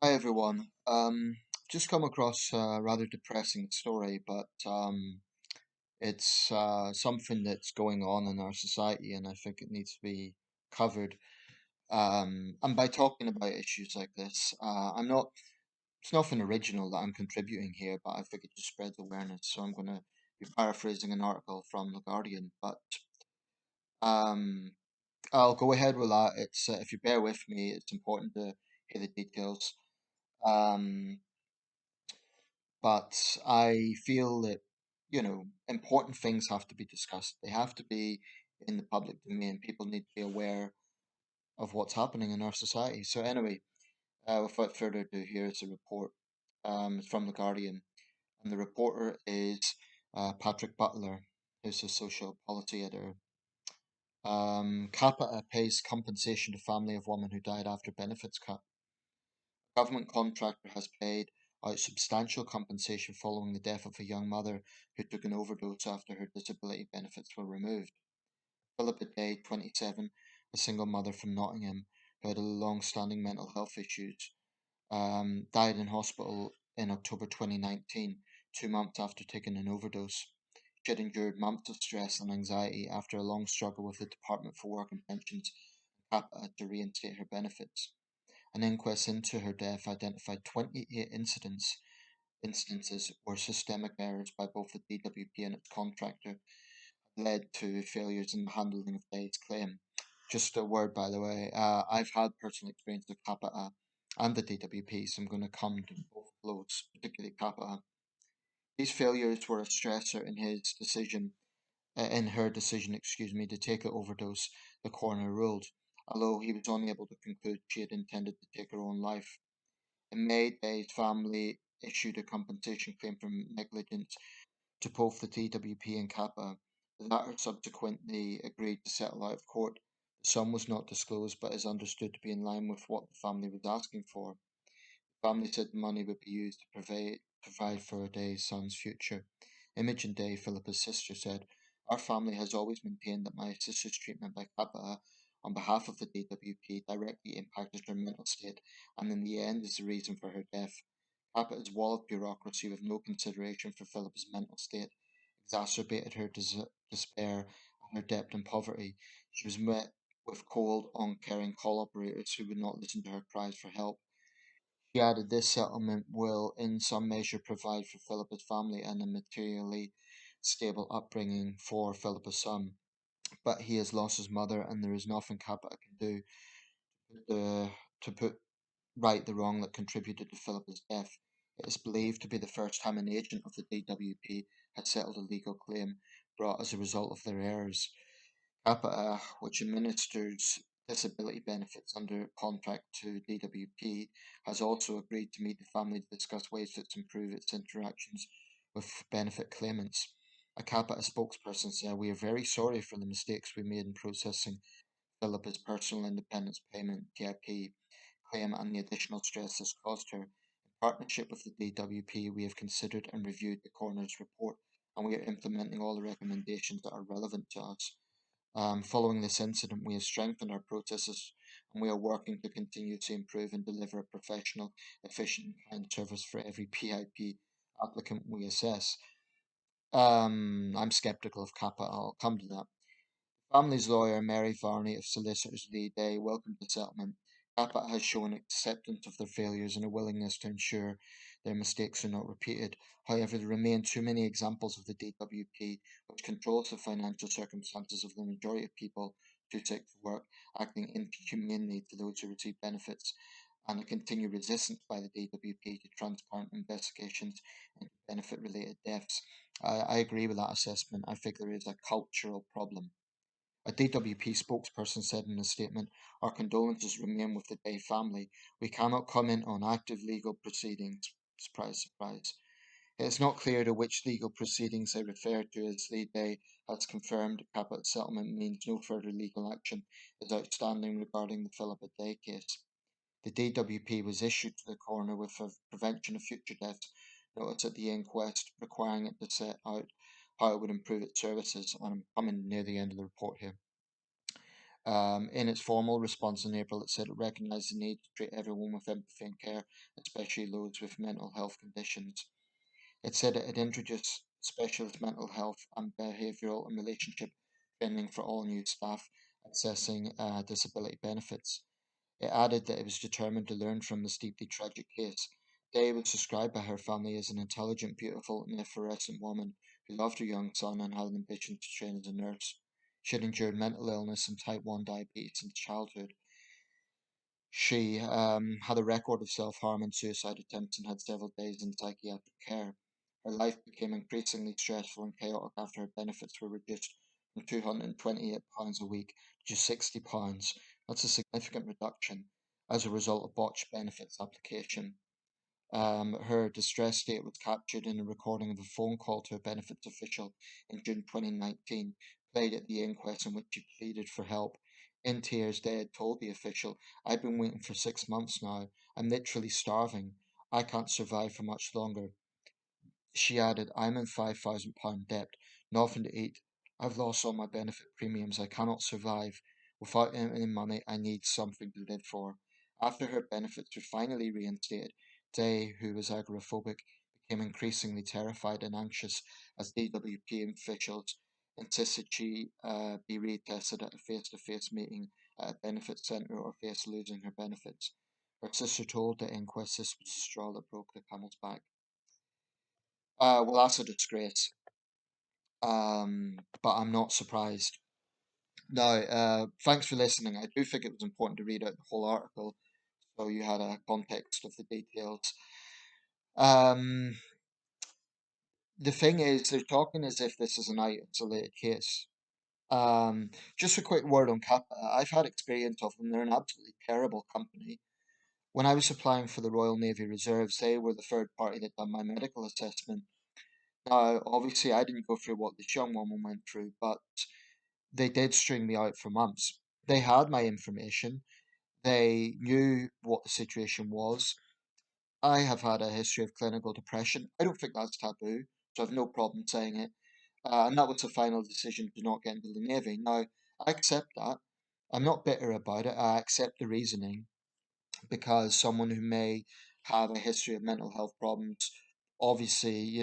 Hi everyone. Just come across a rather depressing story, but it's something that's going on in our society, and I think it needs to be covered. And by talking about issues like this, I'm not. It's nothing original that I'm contributing here, but I think it just spreads awareness. So I'm going to be paraphrasing an article from The Guardian, but um, I'll go ahead with that. It's if you bear with me, it's important to hear the details. Um, but I feel that, important things have to be discussed. They have to be in the public domain. People need to be aware of what's happening in our society. So anyway, without further ado, here's a report. It's from The Guardian, and the reporter is Patrick Butler, who's a social policy editor. Capita pays compensation to family of woman who died after benefits cut. Government contractor has paid out substantial compensation following the death of a young mother who took an overdose after her disability benefits were removed. Philippa Day, 27, a single mother from Nottingham who had long-standing mental health issues, died in hospital in October 2019, 2 months after taking an overdose. She had endured months of stress and anxiety after a long struggle with the Department for Work and Pensions and Capita to reinstate her benefits. An inquest into her death identified 28 instances where systemic errors by both the DWP and its contractor led to failures in the handling of Day's claim. Just a word, by the way, I've had personal experience with Capita and the DWP, so I'm going to come to both blows, particularly Capita. These failures were a stressor in her decision, to take an overdose, the coroner ruled, although he was unable to conclude she had intended to take her own life. In May, Day's family issued a compensation claim for negligence to both the DWP and Kappa. The latter subsequently agreed to settle out of court. The sum was not disclosed but is understood to be in line with what the family was asking for. The family said the money would be used to provide for Day's son's future. Imogen Day, Philippa's sister, said, "Our family has always maintained that my sister's treatment by Kappa on behalf of the DWP directly impacted her mental state and in the end is the reason for her death. Capita's wall of bureaucracy with no consideration for Philippa's mental state exacerbated her despair and her debt and poverty. She was met with cold, uncaring call operators who would not listen to her cries for help. She added this settlement will in some measure provide for Philippa's family and a materially stable upbringing for Philippa's son. But he has lost his mother and there is nothing Capita can do to put right the wrong that contributed to Philippa's death. It is believed to be the first time an agent of the DWP had settled a legal claim brought as a result of their errors. Capita, which administers disability benefits under contract to DWP, has also agreed to meet the family to discuss ways to improve its interactions with benefit claimants. A Capita spokesperson said, "We are very sorry for the mistakes we made in processing Philippa's personal independence payment (PIP) claim and the additional stress this caused her. In partnership with the DWP, we have considered and reviewed the coroner's report, and we are implementing all the recommendations that are relevant to us. Following this incident, we have strengthened our processes and we are working to continuously improve and deliver a professional, efficient, and kind service for every PIP applicant we assess." I'm skeptical of Kappa. I'll come to that. Family's lawyer, Mary Varney of Solicitors Lee Day, welcomed the settlement. Capita has shown acceptance of their failures and a willingness to ensure their mistakes are not repeated. However, there remain too many examples of the DWP, which controls the financial circumstances of the majority of people too sick to work, acting inhumanely to those who receive benefits, and a continued resistance by the DWP to transparent investigations into benefit-related deaths. I agree with that assessment. I think there is a cultural problem. A DWP spokesperson said in a statement, "Our condolences remain with the Day family. We cannot comment on active legal proceedings." Surprise, surprise. It is not clear to which legal proceedings they refer to, as Lee Day has confirmed the Capita settlement means no further legal action is outstanding regarding the Philippa Day case. The DWP was issued to the coroner with a prevention of future deaths notice at the inquest, requiring it to set out how it would improve its services. And I'm coming near the end of the report here. In its formal response in April, it said it recognised the need to treat everyone with empathy and care, especially those with mental health conditions. It said it had introduced specialist mental health and behavioural and relationship training for all new staff accessing disability benefits. It added that it was determined to learn from this deeply tragic case. Day was described by her family as an intelligent, beautiful, and effervescent woman who loved her young son and had an ambition to train as a nurse. She had endured mental illness and type 1 diabetes since childhood. She had a record of self harm and suicide attempts and had several days in psychiatric care. Her life became increasingly stressful and chaotic after her benefits were reduced from £228 a week to just £60. That's a significant reduction as a result of botched benefits application. Her distress state was captured in a recording of a phone call to a benefits official in June 2019, played at the inquest in which she pleaded for help. In tears, they had told the official, "I've been waiting for 6 months now. I'm literally starving. I can't survive for much longer." She added, "I'm in £5,000 debt, nothing to eat. I've lost all my benefit premiums. I cannot survive. Without any money, I need something to live for." After her benefits were finally reinstated, Day, who was agoraphobic, became increasingly terrified and anxious as DWP officials insisted she be retested at a face-to-face meeting at a benefit centre or face losing her benefits. Her sister told the inquest this was the straw that broke the camel's back. Well, that's a disgrace. But I'm not surprised. Now, thanks for listening. I do think it was important to read out the whole article so you had a context of the details. Um, the thing is, they're talking as if this is an isolated case. Just a quick word on Capita. I've had experience of them. They're an absolutely terrible company. When I was applying for the Royal Navy Reserves, they were the third party that done my medical assessment. Now, obviously, I didn't go through what this young woman went through, but they did string me out for months. They had my information. They knew what the situation was. I have had a history of clinical depression. I don't think that's taboo, so I've no problem saying it. And that was the final decision to not get into the Navy. Now, I accept that. I'm not bitter about it. I accept the reasoning because someone who may have a history of mental health problems, obviously,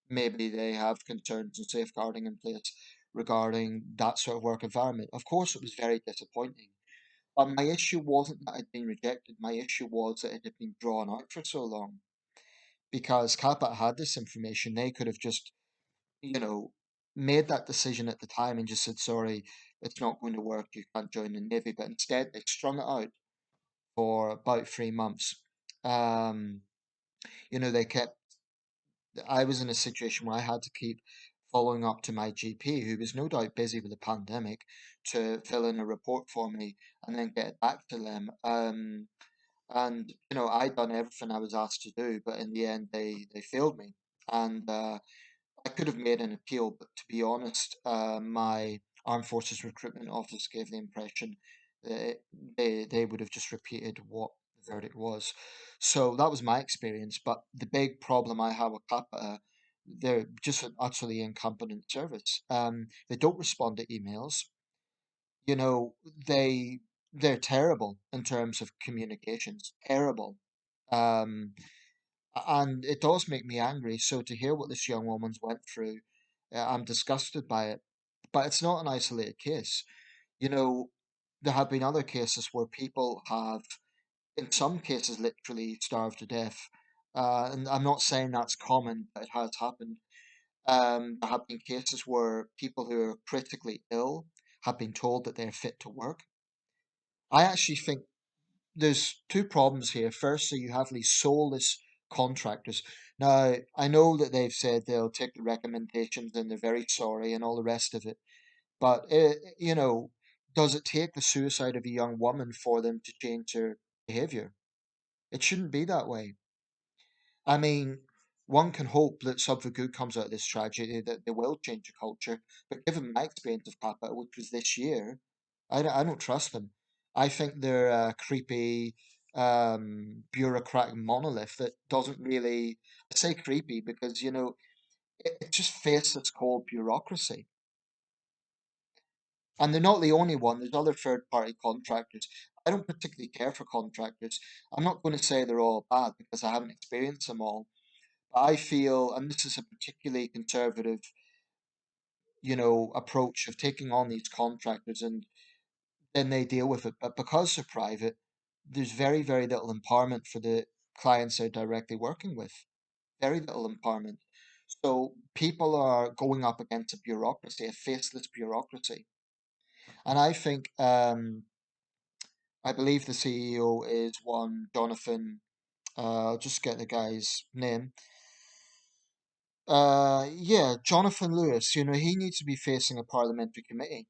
maybe they have concerns and safeguarding in place regarding that sort of work environment. Of course, it was very disappointing. But my issue wasn't that I'd been rejected. My issue was that it had been drawn out for so long. Because Capita had this information, they could have just, you know, made that decision at the time and just said, "Sorry, it's not going to work. You can't join the Navy." But instead, they strung it out for about 3 months. Um, they kept I was in a situation where I had to keep following up to my GP, who was no doubt busy with the pandemic, to fill in a report for me and then get it back to them. And I'd done everything I was asked to do, but in the end, they failed me. And I could have made an appeal, but to be honest, my Armed Forces Recruitment Office gave the impression that they would have just repeated what the verdict was. So that was my experience. But the big problem I have with Capita, they're just an utterly incompetent service. They don't respond to emails. You know, they they're terrible in terms of communications. Terrible. Um, and it does make me angry. So to hear what this young woman's went through, I'm disgusted by it. But it's not an isolated case. You know, there have been other cases where people have, in some cases, literally starved to death. And I'm not saying that's common, but it has happened. There have been cases where people who are critically ill have been told that they're fit to work. I actually think there's two problems here. Firstly, you have these soulless contractors. Now, I know that they've said they'll take the recommendations and they're very sorry and all the rest of it. But, does it take the suicide of a young woman for them to change their behavior? It shouldn't be that way. I mean, one can hope that something good comes out of this tragedy, that they will change the culture. But given my experience of Capita, which was this year, I don't trust them. I think they're a creepy, bureaucratic monolith that doesn't really, I say creepy because, it just faces cold bureaucracy. And they're not the only one. There's other third party contractors. I don't particularly care for contractors. I'm not going to say they're all bad because I haven't experienced them all. But I feel, and this is a particularly conservative, approach of taking on these contractors and then they deal with it. But because they're private, there's very, very little empowerment for the clients they're directly working with. Very little empowerment. So people are going up against a bureaucracy, a faceless bureaucracy. And I believe the CEO is one Jonathan. I'll just get the guy's name. Yeah, Jonathan Lewis. He needs to be facing a parliamentary committee.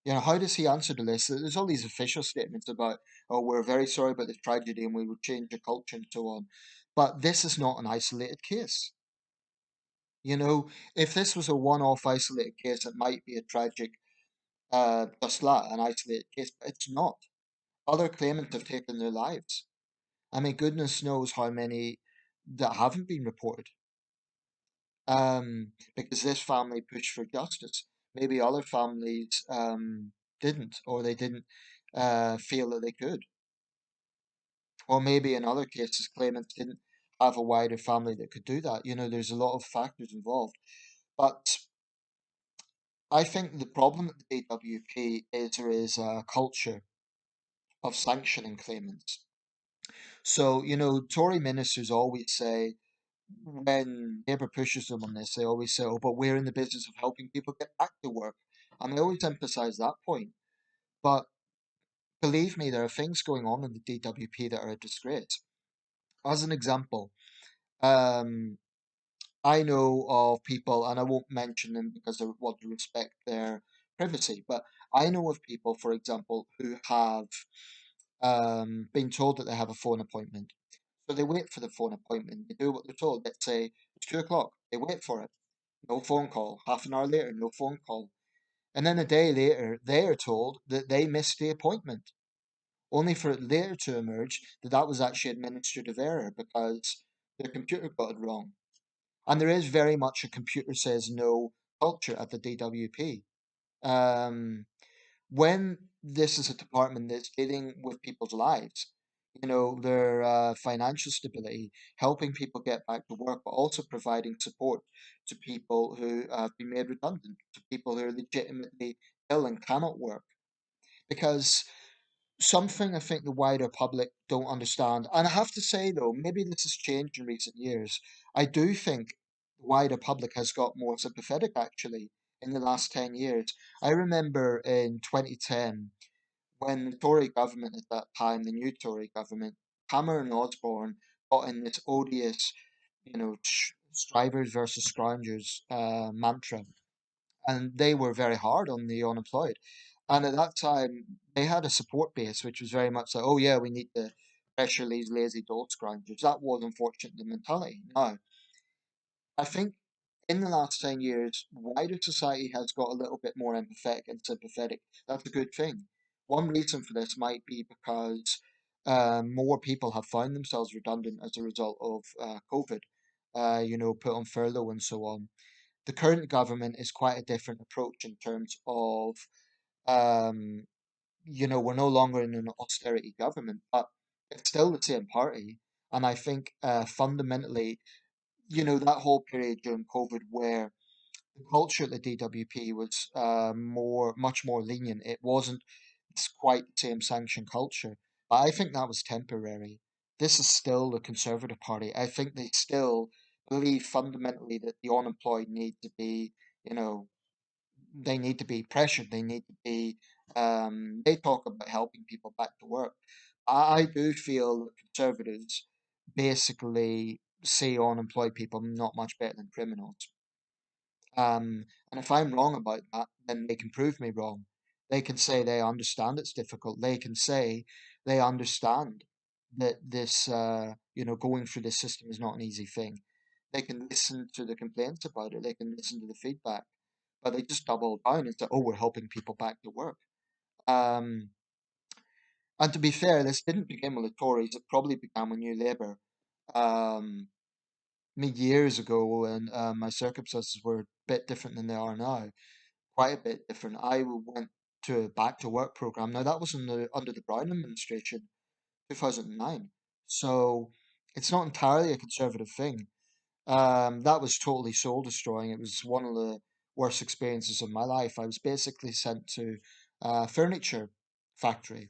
How does he answer to this? There's all these official statements about, oh, we're very sorry about this tragedy and we will change the culture and so on. But this is not an isolated case. If this was a one-off isolated case, it might be a tragic, just that, an isolated case, but it's not. Other claimants have taken their lives. I mean, goodness knows how many that haven't been reported. Because this family pushed for justice. Maybe other families didn't, or they didn't feel that they could. Or maybe in other cases, claimants didn't have a wider family that could do that. There's a lot of factors involved. But I think the problem at the DWP is there is a culture of sanctioning claimants. So, Tory ministers always say, when Labour pushes them on this, they always say, oh, but we're in the business of helping people get back to work. And they always emphasise that point. But believe me, there are things going on in the DWP that are a disgrace. As an example, um, I know of people, and I won't mention them because I want to respect their privacy, but I know of people, for example, who have been told that they have a phone appointment. So they wait for the phone appointment. They do what they're told. Let's say it's 2 o'clock. They wait for it. No phone call. Half an hour later, no phone call. And then a day later, they are told that they missed the appointment, only for it later to emerge that that was actually administrative error because their computer got it wrong. And there is very much a computer says no culture at the DWP. Um, when this is a department that's dealing with people's lives, their financial stability, helping people get back to work, but also providing support to people who have been made redundant, to people who are legitimately ill and cannot work. Because something I think the wider public don't understand, and I have to say though, maybe this has changed in recent years. I do think the wider public has got more sympathetic actually in the last 10 years. I remember in 2010 when the Tory government at that time, the new Tory government, Cameron and Osborne got in this odious, strivers versus scroungers mantra, and they were very hard on the unemployed. And at that time, they had a support base which was very much like, oh yeah, we need to pressure these lazy dole scroungers. That was unfortunately the mentality. Now, I think in the last 10 years, wider society has got a little bit more empathetic and sympathetic. That's a good thing. One reason for this might be because more people have found themselves redundant as a result of COVID, put on furlough and so on. The current government is quite a different approach in terms of, um, we're no longer in an austerity government, but it's still the same party. And I think fundamentally, that whole period during COVID where the culture at the DWP was much more lenient. It wasn't quite the same sanction culture. But I think that was temporary. This is still the Conservative Party. I think they still believe fundamentally that the unemployed need to be, you know, they need to be pressured. They need to be. They talk about helping people back to work. I do feel that Conservatives basically see unemployed people not much better than criminals. And if I'm wrong about that, then they can prove me wrong. They can say they understand it's difficult. They can say they understand that this, going through this system is not an easy thing. They can listen to the complaints about it. They can listen to the feedback, but they just double down and say, "Oh, we're helping people back to work." Um, and to be fair, this didn't begin with the Tories. It probably began with New Labour. Um, years ago, when my circumstances were a bit different than they are now. quite a bit different. I went to a back to work program. Now that was under the Brown administration, 2009. So it's not entirely a conservative thing. That was totally soul destroying. It was one of the worst experiences of my life. I was basically sent to a furniture factory,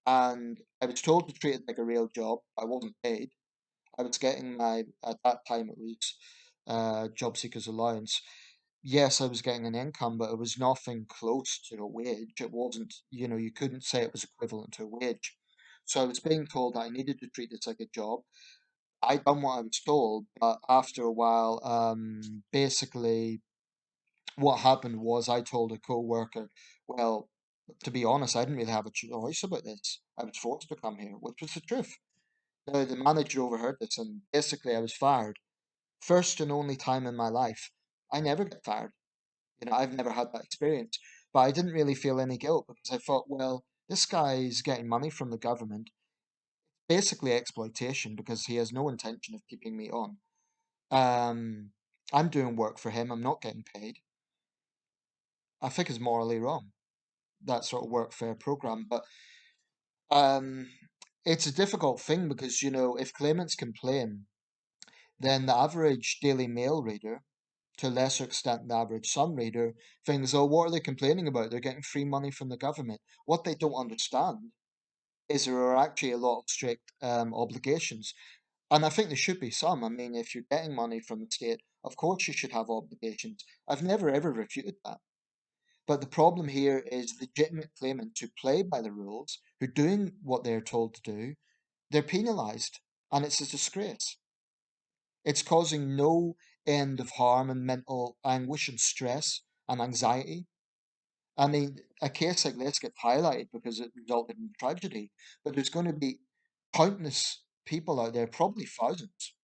and I was told to treat it like a real job. I wasn't paid. I was getting my, at that time it was job seekers allowance. Yes, I was getting an income, but it was nothing close to a wage. It wasn't, you couldn't say it was equivalent to a wage. So I was being told that I needed to treat this like a job. I done what I was told, but after a while, basically what happened was I told a co-worker, well, to be honest, I didn't really have a choice about this. I was forced to come here, which was the truth. Now, the manager overheard this, and basically I was fired. First and only time in my life. I never get fired. I've never had that experience. But I didn't really feel any guilt because I thought, well, this guy's getting money from the government, basically exploitation because he has no intention of keeping me on. Um, I'm doing work for him. I'm not getting paid. I think it's morally wrong, that sort of workfare program. But um, it's a difficult thing because, if claimants complain, then the average Daily Mail reader, to a lesser extent the average Sun reader, thinks, oh, what are they complaining about? They're getting free money from the government. What they don't understand is there are actually a lot of strict obligations. And I think there should be some. I mean, if you're getting money from the state, of course you should have obligations. I've never ever refuted that. But the problem here is legitimate claimants who play by the rules, who are doing what they're told to do, they're penalised. And it's a disgrace. It's causing no end of harm and mental anguish and stress and anxiety. I mean, a case like this gets highlighted because it resulted in tragedy, but there's going to be countless people out there, probably thousands,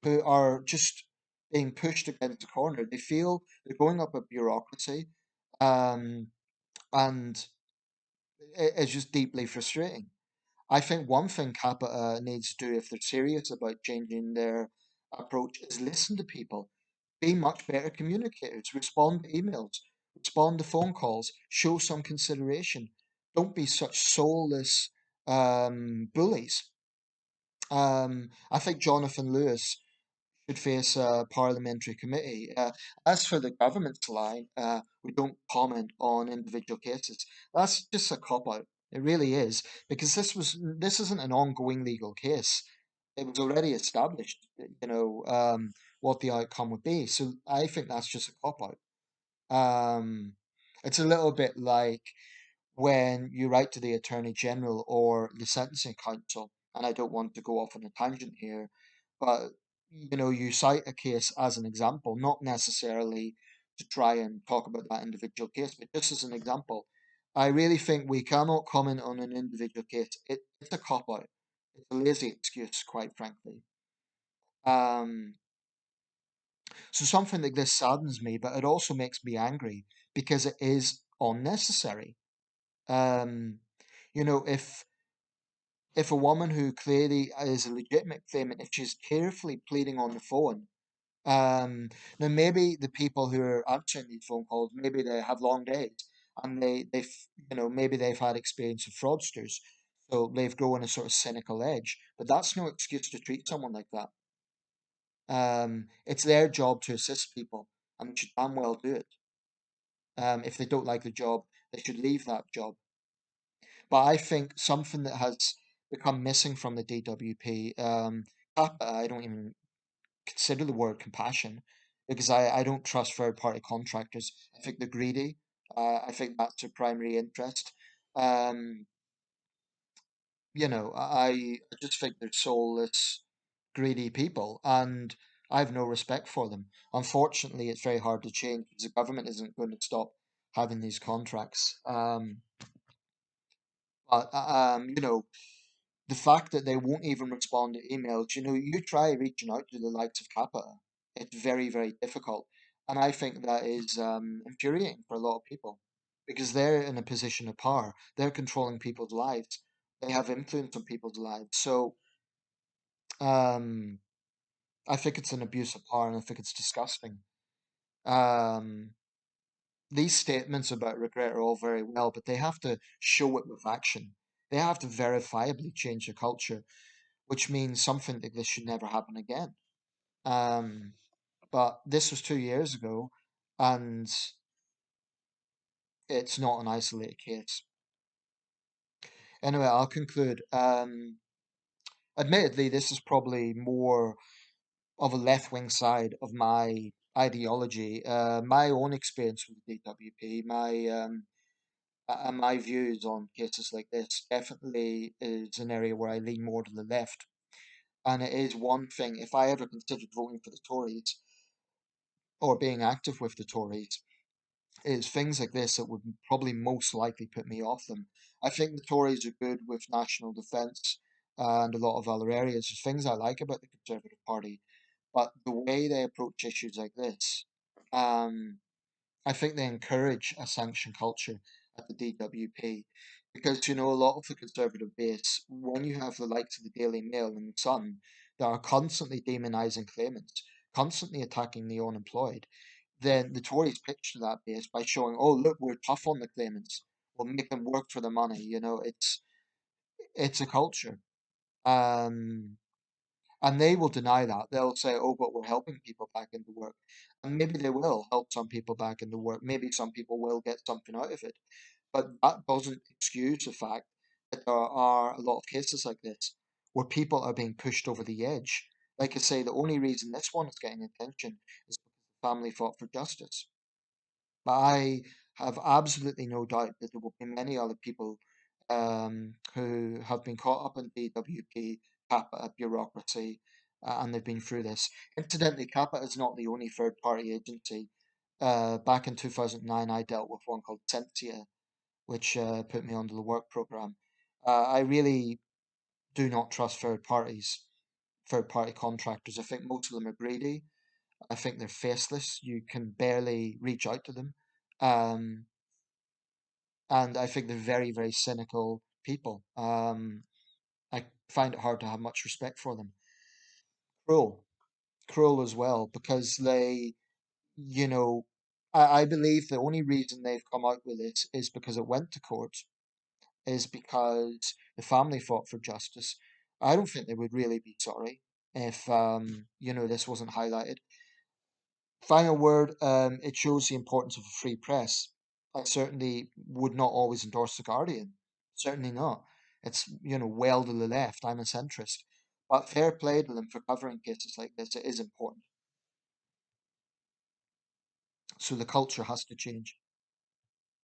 who are just being pushed against the corner. They feel they're going up a bureaucracy, um, and it's just deeply frustrating. I think one thing Capita needs to do if they're serious about changing their approach is listen to people, be much better communicators, respond to emails, respond to phone calls, show some consideration. Don't be such soulless bullies. I think Jonathan Lewis should face a parliamentary committee. As for the government's line, we don't comment on individual cases. That's just a cop out. It really is because this isn't an ongoing legal case. It was already established, what the outcome would be. So I think that's just a cop out. Um, it's a little bit like when you write to the Attorney General or the Sentencing Council, and I don't want to go off on a tangent here, but you cite a case as an example, not necessarily to try and talk about that individual case, but just as an example. I really think we cannot comment on an individual case. It's a cop out. It's a lazy excuse, quite frankly. Um, so something like this saddens me, but it also makes me angry because it is unnecessary. Um, if a woman who clearly is a legitimate claimant, if she's carefully pleading on the phone, um, now maybe the people who are answering these phone calls, maybe they have long days, and maybe they've had experience of fraudsters, so they've grown a sort of cynical edge. But that's no excuse to treat someone like that. It's their job to assist people, and they should damn well do it. If they don't like the job, they should leave that job. But I think something that has become missing from the DWP, Capita, I don't even consider the word compassion because I don't trust third party contractors. I think they're greedy. I think that's their primary interest. Um, I just think they're soulless, greedy people, and I have no respect for them. Unfortunately, it's very hard to change because the government isn't going to stop having these contracts. But the fact that they won't even respond to emails, you try reaching out to the likes of Kappa, it's very, very difficult. And I think that is infuriating for a lot of people because they're in a position of power. They're controlling people's lives. They have influence on people's lives. So um, I think it's an abuse of power and I think it's disgusting. Um, These statements about regret are all very well, but they have to show it with action. They have to verifiably change the culture, which means something like this should never happen again. Um, but this was 2 years ago, and it's not an isolated case. Anyway, I'll conclude. Admittedly, this is probably more of a left wing side of my ideology. My own experience with the DWP, my views on cases like this definitely is an area where I lean more to the left. And it is one thing, if I ever considered voting for the Tories or being active with the Tories, it's things like this that would probably most likely put me off them. I think the Tories are good with national defence and a lot of other areas. There's things I like about the Conservative Party, but the way they approach issues like this, um, I think they encourage a sanction culture at the DWP because, a lot of the Conservative base, when you have the likes of the Daily Mail and the Sun that are constantly demonising claimants, constantly attacking the unemployed, then the Tories pitch to that base by showing, oh, look, we're tough on the claimants. We'll make them work for the money. It's a culture. Um, and they will deny that. They'll say, oh, but we're helping people back into work. And maybe they will help some people back into work. Maybe some people will get something out of it. But that doesn't excuse the fact that there are a lot of cases like this where people are being pushed over the edge. Like I say, the only reason this one is getting attention is because the family fought for justice. But I have absolutely no doubt that there will be many other people who have been caught up in DWP, Capita bureaucracy, and they've been through this. Incidentally, Capita is not the only third party agency. Back in 2009, I dealt with one called Sentia, which put me onto the work program. I really do not trust third parties, third party contractors. I think most of them are greedy. I think they're faceless. You can barely reach out to them. Um, and I think they're very, very cynical people. I find it hard to have much respect for them. Cruel, cruel as well, because you know, I believe the only reason they've come out with this is because it went to court, is because the family fought for justice. I don't think they would really be sorry if, this wasn't highlighted. Final word, it shows the importance of a free press. I certainly would not always endorse The Guardian. Certainly not. It's, well to the left. I'm a centrist. But fair play to them for covering cases like this. It is important. So the culture has to change.